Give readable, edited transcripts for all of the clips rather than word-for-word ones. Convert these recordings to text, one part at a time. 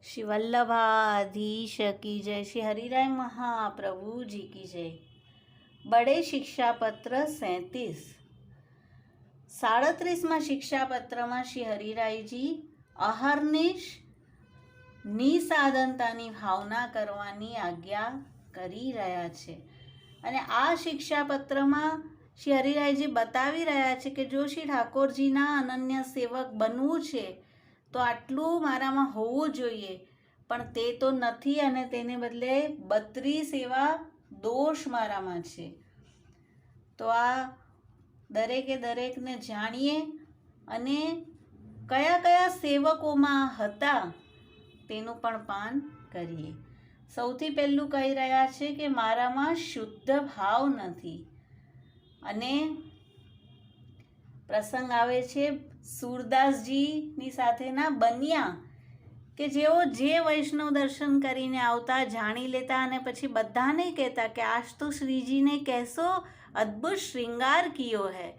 श्री वल्लभाधीश की जय। श्री हरिराय महाप्रभु जी की जय। बड़े शिक्षापत्र 37 37માં શિક્ષાપત્રમાં શ્રી હરિરાયજી અહર્નિશ નિસાધનતાની ભાવના કરવાની આજ્ઞા કરી રહ્યા છે. અને આ શિક્ષાપત્રમાં શ્રી હરિરાયજી બતાવી રહ્યા છે કે જો શ્રી ઠાકોરજીના અનન્ય સેવક બનવું છે તો આટલું મારામાં હોવું જોઈએ, પણ તે તો નથી અને તેને બદલે 32 એવા દોષ મારામાં છે. તો આ દરેકને જાણીએ અને કયા કયા સેવકોમાં હતા તેનું પણ પાન કરીએ. સૌથી પહેલું કહી રહ્યા છે કે મારામાં શુદ્ધ ભાવ નથી. અને પ્રસંગ આવે છે સુરદાસજીની સાથેના બન્યા કે જેઓ જે વૈષ્ણવ દર્શન કરીને આવતા, જાણી લેતા અને પછી બધાને કહેતા કે આજ તો શ્રીજીને કહેશો અદ્ભુત શ્રૃંગાર કિયો હૈ.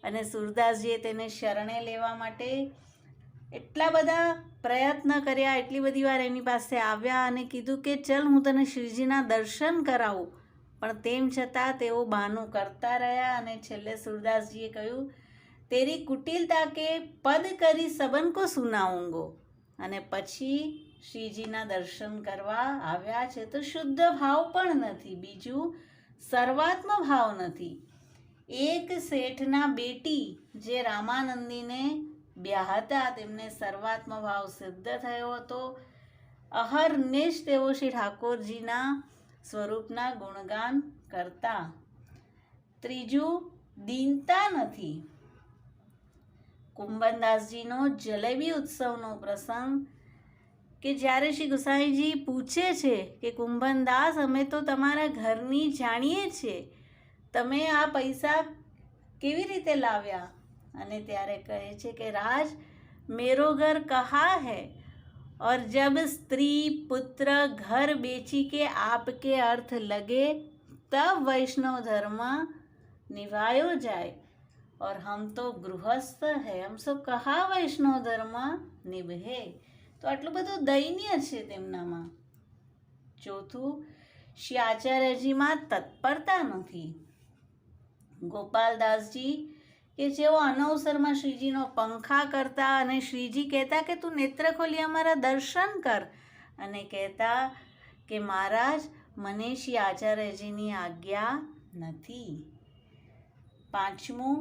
અને સુરદાસજીએ તેને શરણે લેવા માટે એટલા બધા પ્રયત્ન કર્યા, એટલી બધી વાર એની પાસે આવ્યા અને કીધું કે ચલ હું તને શ્રીજીના દર્શન કરાવું, પણ તેમ છતાં તેઓ બહાનું કરતા રહ્યા. અને છેલ્લે સુરદાસજીએ કહ્યું તેરી કુટિલતા કે પદ કરી સબન કો સુનાઉંગો. અને પછી શ્રીજીના દર્શન કરવા આવ્યા છે તો શુદ્ધ ભાવ પણ નથી. બીજું સર્વાત્મ ભાવ નથી. એક શેઠના બેટી જે રામાનંદીને બ્યાહતા તેમને સર્વાત્મ ભાવ સિદ્ધ થયો હતો. અહર્નિશ તેઓ શ્રી ઠાકોરજીના સ્વરૂપના ગુણગાન કરતા. ત્રીજું દીનતા નથી. કુંભનદાસજીનો જલેબી ઉત્સવનો પ્રસંગ કે જ્યારે શ્રી ગુસાઈજી પૂછે છે કે કુંભનદાસ અમે તો તમારા ઘરની જાણીએ છીએ, તમે આ પૈસા કેવી રીતે લાવ્યા? અને ત્યારે કહે છે કે રાજ મેરો ઘર કહા હૈ और जब स्त्री पुत्र घर बेची के आपके अर्थ लगे तब वैष्णव धर्म निभायो जाए और हम तो गृहस्थ है, हम सब कहा वैष्णव धर्म निभे. તો આટલું બધું દૈન્ય છે તેમનામાં. ચોથું શ્રી આચાર્યજીમાં તત્પરતા નથી. ગોપાલદાસજી કે જેઓ અનવસરમાં શ્રીજીનો પંખા કરતા અને શ્રીજી કહેતા કે તું નેત્ર ખોલી અમારા દર્શન કર, અને કહેતા કે મહારાજ મને શ્રી આચાર્યજીની આજ્ઞા નથી. પાંચમું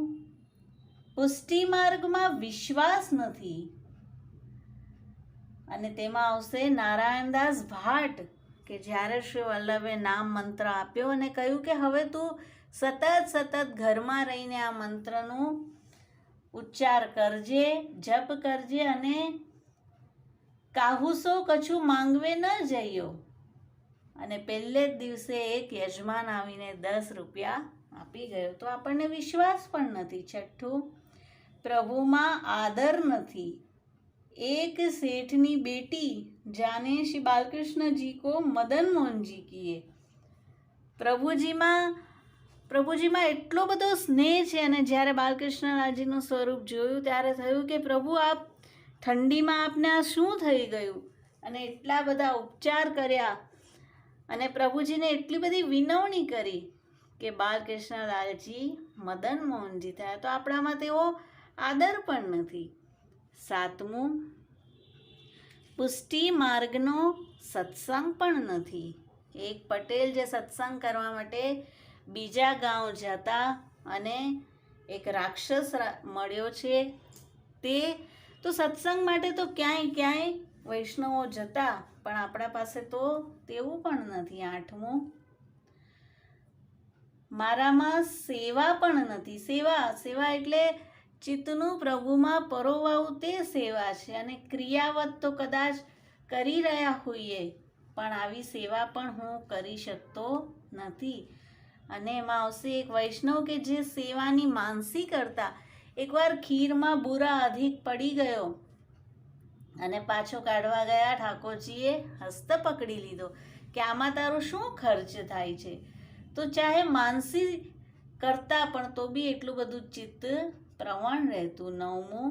પુષ્ટિ માર્ગમાં વિશ્વાસ નથી. અને તેમાં આવશે નારાયણદાસ ભાટ કે જ્યારે શ્રી વલ્લભે નામ મંત્ર આપ્યો અને કહ્યું કે હવે તું સતત ઘરમાં રહીને આ મંત્રનું ઉચ્ચાર કરજે, જપ કરજે અને કાહુસો કછું માંગવે ન જઈયો. અને પહેલે જ દિવસે એક યજમાન આવીને 10 રૂપિયા આપી ગયો. તો આપણને વિશ્વાસ પણ નથી. છઠ્ઠું પ્રભુમાં આદર નથી. एक सेठनी बेटी जाने श्री बालकृष्ण जी को मदन मोहन जी किए. પ્રભુજીમાં એટલો બધો સ્નેહ છે. અને જ્યારે બાલકૃષ્ણજીનું સ્વરૂપ જોયું ત્યારે થયું કે પ્રભુ આપ ઠંડીમાં આપને આ શું થઈ ગયું? અને એટલા બધા ઉપચાર કર્યા અને પ્રભુજીને એટલી બધી વિનવણી કરી કે બાલકૃષ્ણલાલજી મદન મોહનજી થયા. તો આપણામાં તેવો આદર પણ નથી. સાતમું પુષ્ટિ માર્ગનો સત્સંગ પણ નથી. એક પટેલ જે સત્સંગ કરવા માટે બીજા ગાંવ જતા અને એક રાક્ષસ મળ્યો છે, તે તો સત્સંગ માટે તો ક્યાંય વૈષ્ણવો જતા, પણ આપણા પાસે તો તેવું પણ નથી. આઠમું મારામાં સેવા પણ નથી. સેવા એટલે ચિત્તનું પ્રભુમાં પરોવાવું તે સેવા છે. અને ક્રિયાવત તો કદાચ કરી રહ્યા હોઈએ, પણ આવી સેવા પણ હું કરી શકતો નથી. અને એમાં આવશે એક વૈષ્ણવ કે જે સેવાની માનસી કરતા. એકવાર ખીરમાં બુરા અધિક પડી ગયો અને પાછો કાઢવા ગયા. ઠાકોરજીએ હસ્ત પકડી લીધો કે આમાં તારો શું ખર્ચ થાય છે? તો ચાહે માનસી કરતા પણ તો બી એટલું બધું ચિત્ત પ્રવણ રહેતું. નવમું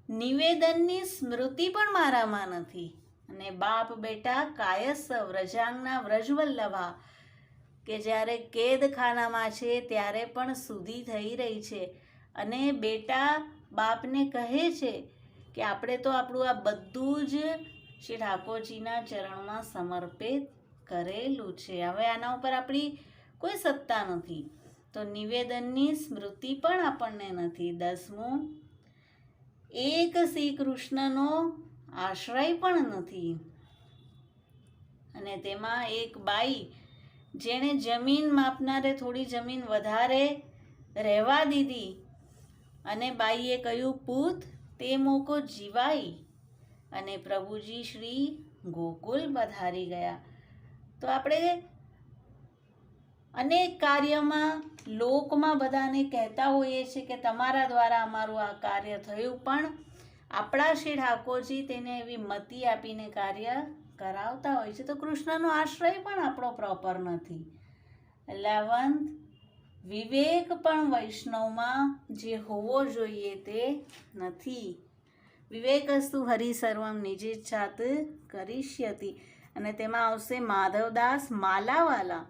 નિવેદનની સ્મૃતિ પણ મારામાં નથી. અને બાપ બેટા કાયસ્સ વ્રજાંગના વ્રજવલ્લભા, કે જ્યારે કેદખાનામાં છે ત્યારે પણ શુદ્ધિ થઈ રહી છે. અને બેટા બાપને કહે છે કે આપણે તો આપણું આ બધું જ શ્રી ઠાકોરજીના ચરણમાં સમર્પિત કરેલું છે, હવે આના ઉપર આપણી કોઈ સત્તા નથી. તો નિવેદનની સ્મૃતિ પણ આપણને નથી. 10મું, એક શ્રી કૃષ્ણનો આશ્રય પણ નથી. અને તેમાં એક બાઈ જેણે જમીન માપનારે થોડી જમીન વધારે રહેવા દીધી, અને બાઈએ કહ્યું, પૂત તે મોકો જીવાઈ, અને પ્રભુજી શ્રી ગોકુલ પધારી ગયા. તો આપણે અનેક કાર્યમાં લોકમાં બધાને કહેતા હોઈએ છીએ કે તમારા દ્વારા અમારું આ કાર્ય થયું, પણ આપણા શ્રી ઠાકોરજી તેને એવી મતિ આપીને કાર્ય કરાવતા હોય છે. તો કૃષ્ણનો આશ્રય પણ આપણો પ્રોપર નથી. 11th, વિવેક પણ વૈષ્ણવમાં જે હોવો જોઈએ તે નથી. વિવેકસ્તુ હરિ સર્વમ નિજેચ્છાત કરિષ્યતિ. અને તેમાં આવશે માધવદાસ માલાવાલા,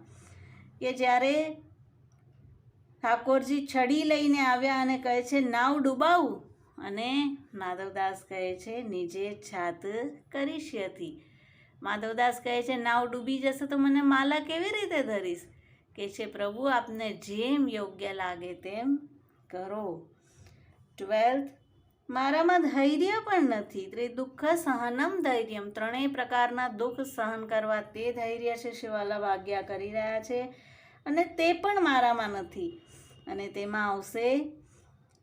કે જ્યારે ઠાકોરજી છડી લઈને આવ્યા અને કહે છે નાવ ડૂબાવું, અને માધવદાસ કહે છે નિજેચ્છાત કરિષ્યતિ. માધવદાસ કહે છે નાવ ડૂબી જશે તો મને માલા કેવી રીતે ધરીશ? કે છે પ્રભુ આપને જેમ યોગ્ય લાગે તેમ કરો. 12th, મારામાં ધૈર્ય પણ નથી. ત્રિદુઃખ સહનમ ધૈર્યમ, ત્રણેય પ્રકારના દુઃખ સહન કરવા તે ધૈર્ય છે શ્રી વલ્લભ આજ્ઞા કરી રહ્યા છે, અને તે પણ મારામાં નથી. અને તેમાં આવશે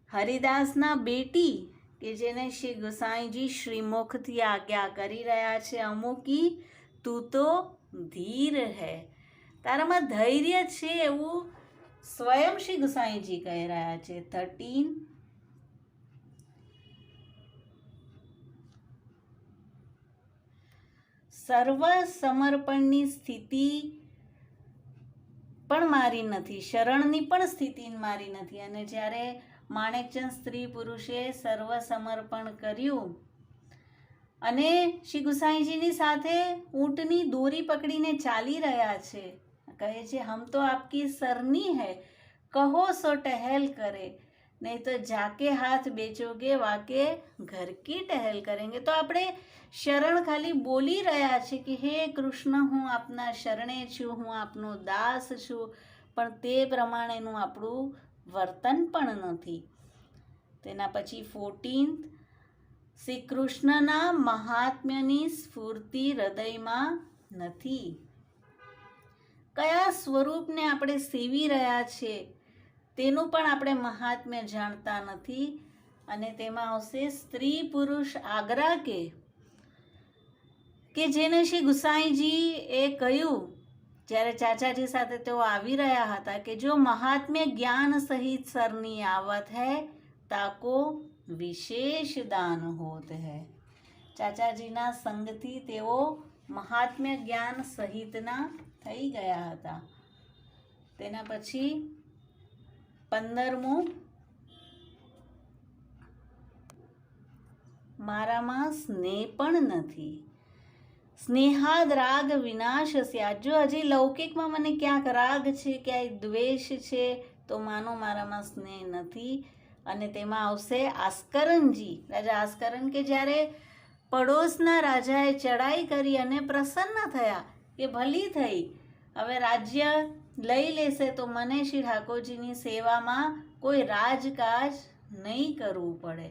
હરિદાસના બેટી, કે જેને શ્રી ગુસાઈજી શ્રીમુખથી આજ્ઞા કરી રહ્યા છે, અમુકી તું તો ધીર હૈ, તારામાં ધૈર્ય છે એવું સ્વયં શ્રી ગુસાઈજી કહી રહ્યા છે. 13, સર્વ સમર્પણની સ્થિતિ પણ મારી નથી, શરણની પણ સ્થિતિ મારી નથી. અને જ્યારે માણેકચંદ સ્ત્રી પુરુષે સર્વ સમર્પણ કર્યું અને શ્રી ગુસાઈજીની સાથે ઊંટની દોરી પકડીને ચાલી રહ્યા છે, કહે છે હમ તો આપકી સરની હૈ, કહો સો ટહેલ કરે, નહીં તો જાકે હાથ બેચોગે વાકે ઘર કી ટહેલ કરેંગે. તો આપણે શરણ ખાલી બોલી રહ્યા છે કે હે કૃષ્ણ હું આપના શરણે છું, હું આપનો દાસ છું, પણ તે પ્રમાણેનું આપણું વર્તન પણ નથી. તેના પછી 14th, શ્રી કૃષ્ણના મહાત્મ્યની સ્ફૂર્તિ હૃદયમાં નથી. કયા સ્વરૂપને આપણે સેવી રહ્યા છે તેનું પણ આપણે મહાત્મ્ય જાણતા નથી. અને તેમાં આવશે સ્ત્રી પુરુષ આગ્રહ કે જેને શ્રી ગુસાઈજી એ કહ્યું જ્યારે ચાચાજી સાથે તેઓ આવી રહ્યા હતા કે જો મહાત્મ્ય જ્ઞાન સહિત સરની આવત હૈ તાકો વિશેષ દાન હોત હૈ. ચાચાજીના સંગથી તેઓ મહાત્મ્ય જ્ઞાન સહિતના થઈ ગયા હતા. તેના પછી 15મું, મારામાં સ્નેહ પણ નથી. સ્નેહાદ રાગ વિનાશ સ્યાત, જો હજી લૌકિકમાં મને ક્યાંક રાગ છે, ક્યાંય દ્વેષ છે, તો માનો મારામાં સ્નેહ નથી. અને તેમાં આવશે આસ્કરણજી, રાજા આસ્કરણ, કે જ્યારે પડોશના રાજાએ ચડાઈ કરી અને પ્રસન્ન થયા કે ભલી થઈ, હવે રાજ્ય લઈ લેશે તો મને શ્રી ઠાકોરજીની સેવામાં કોઈ રાજકાજ નહીં કરવું પડે.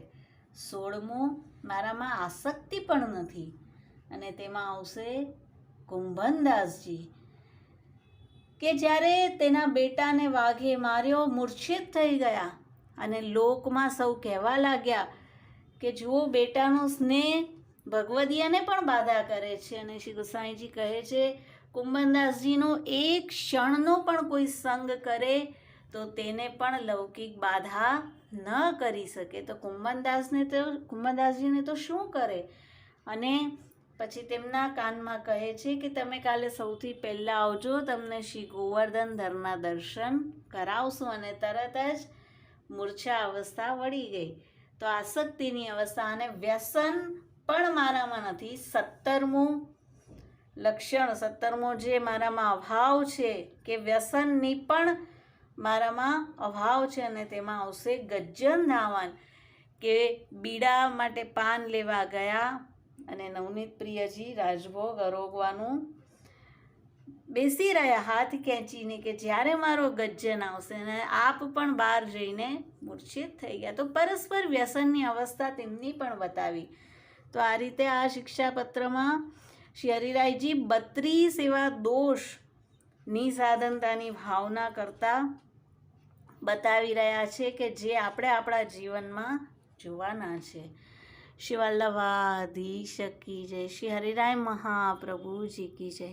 16મું, મારામાં આસક્તિ પણ નથી. અને તેમાં આવશે કુંભનદાસજી, કે જ્યારે તેના બેટાને વાઘે માર્યો, મૂર્છિત થઈ ગયા, અને લોકમાં સૌ કહેવા લાગ્યા કે જુઓ બેટાનો સ્નેહ ભગવદીયાને પણ બાધા કરે છે. અને શ્રી ગુસાઈજી કહે છે કુંભનદાસજીનો એક ક્ષણનો પણ કોઈ સંગ કરે તો તેને પણ લૌકિક બાધા ન કરી શકે. તો કુંભનદાસજીને તો શું કરે. અને પછી તેમના કાનમાં કહે છે કે તમે કાલે સૌથી પહેલાં આવજો, તમને શ્રી ગોવર્ધન ધરના દર્શન કરાવશું. અને તરત જ મૂર્છા અવસ્થા વળી ગઈ. તો આસક્તિની અવસ્થા અને વ્યસન પણ મારામાં નથી. 17મું લક્ષણ, 17મો જે મારામાં અભાવ છે કે વ્યસનની પણ મારામાં અભાવ છે, અને તેમાં આવશે ગજ્જન ધાવન કે બીડા માટે પાન લેવા ગયા અને નવનીત પ્રિયજી રાજભોગ અરોગવાનું બેસી રહ્યા હાથ ખેંચીને કે જ્યારે મારો ગજ્જન આવશે, ને આપ પણ બહાર જઈને મૂર્છિત થઈ ગયા. તો પરસ્પર વ્યસનની અવસ્થા તેમની પણ બતાવી. તો આ રીતે આ શિક્ષાપત્રમાં શ્રી હરિરાયજી 32 એવા દોષ નિસાધનતાની ભાવના કરતા બતાવી રહ્યા છે કે જે આપણે આપણા જીવનમાં જોવાના છે. શ્રી વલ્લભાધીશ કી જય. શ્રી હરિરાય મહાપ્રભુજી કી જય.